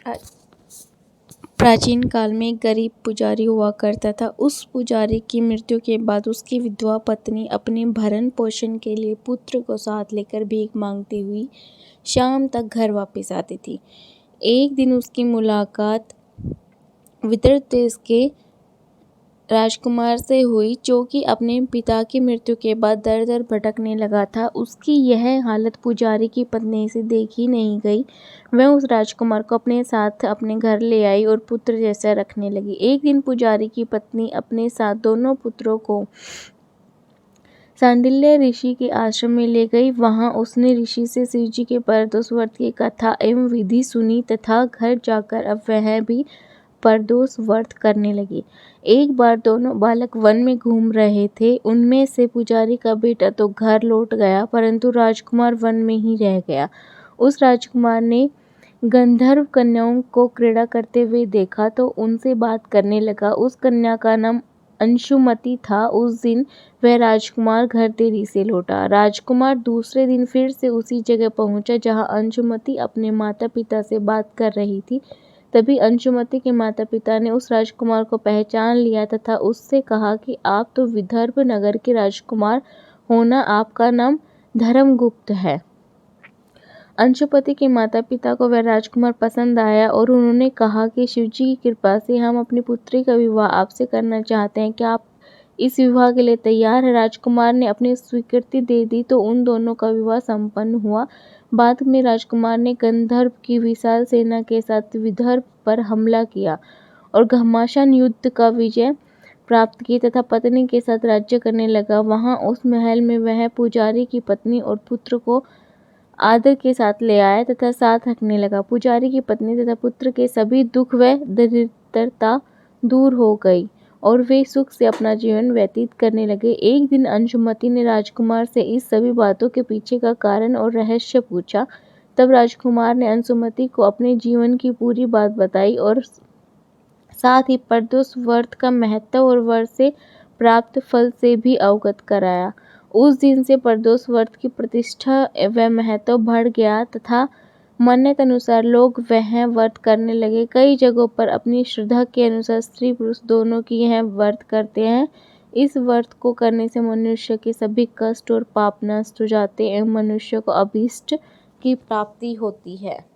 प्रा- प्राचीन काल में एक गरीब पुजारी हुआ करता था। उस पुजारी की मृत्यु के बाद उसकी विधवा पत्नी अपने भरण पोषण के लिए पुत्र को साथ लेकर भीख मांगती हुई शाम तक घर वापस आती थी। एक दिन उसकी मुलाकात विदर्भ देश के राजकुमार से हुई, जो कि अपने पिता की मृत्यु के बाद दर दर भटकने लगा था। उसकी यह हालत पुजारी की पत्नी से देखी नहीं गई। वह उस राजकुमार को अपने साथ अपने घर ले आई और पुत्र जैसा रखने लगी। एक दिन पुजारी की पत्नी अपने साथ दोनों पुत्रों को सांडिल्य ऋषि के आश्रम में ले गई। वहां उसने ऋषि से शिवजी के प्रदोष व्रत की कथा एवं विधि सुनी तथा घर जाकर अब वह भी प्रदोष व्रत करने लगी। एक बार दोनों बालक वन में घूम रहे थे। उनमें से पुजारी का बेटा तो घर लौट गया, परंतु राजकुमार वन में ही रह गया। उस राजकुमार ने गंधर्व कन्याओं को क्रीड़ा करते हुए देखा तो उनसे बात करने लगा। उस कन्या का नाम अंशुमति था। उस दिन वह राजकुमार घर देरी से लौटा। राजकुमार दूसरे दिन फिर से उसी जगह पहुंचा जहां अंशुमति अपने माता पिता से बात कर रही थी। तभी अंशुमति के माता पिता ने उस राजकुमार को पहचान लिया तथा उससे कहा कि आप तो विदर्भ नगर के राजकुमार हो ना, आपका नाम धर्मगुप्त है। अंशुमति के माता पिता को वह राजकुमार पसंद आया और उन्होंने कहा कि शिवजी की कृपा से हम अपनी पुत्री का विवाह आपसे करना चाहते हैं, क्या आप इस विवाह के लिए तैयार है? राजकुमार ने अपनी स्वीकृति दे दी तो उन दोनों का विवाह संपन्न हुआ। बाद में राजकुमार ने गंधर्व की विशाल सेना के साथ विदर्भ पर हमला किया और घमासान युद्ध का विजय प्राप्त की तथा पत्नी के साथ राज्य करने लगा। वहां उस महल में वह पुजारी की पत्नी और पुत्र को आदर के साथ ले आया तथा साथ रखने लगा। पुजारी की पत्नी तथा पुत्र के सभी दुख व दरिद्रता दूर हो गई और वे सुख से अपना जीवन व्यतीत करने लगे। एक दिन अंशुमति ने राजकुमार से इस सभी बातों के पीछे का कारण और रहस्य पूछा। तब राजकुमार ने अंशुमति को अपने जीवन की पूरी बात बताई और साथ ही प्रदोष व्रत का महत्व और व्रत से प्राप्त फल से भी अवगत कराया। उस दिन से प्रदोष व्रत की प्रतिष्ठा व महत्व बढ़ गया तथा मान्यता अनुसार लोग वह व्रत करने लगे। कई जगहों पर अपनी श्रद्धा के अनुसार स्त्री पुरुष दोनों की यह व्रत करते हैं। इस व्रत को करने से मनुष्य के सभी कष्ट और पाप नष्ट हो जाते हैं एवं मनुष्य को अभीष्ट की प्राप्ति होती है।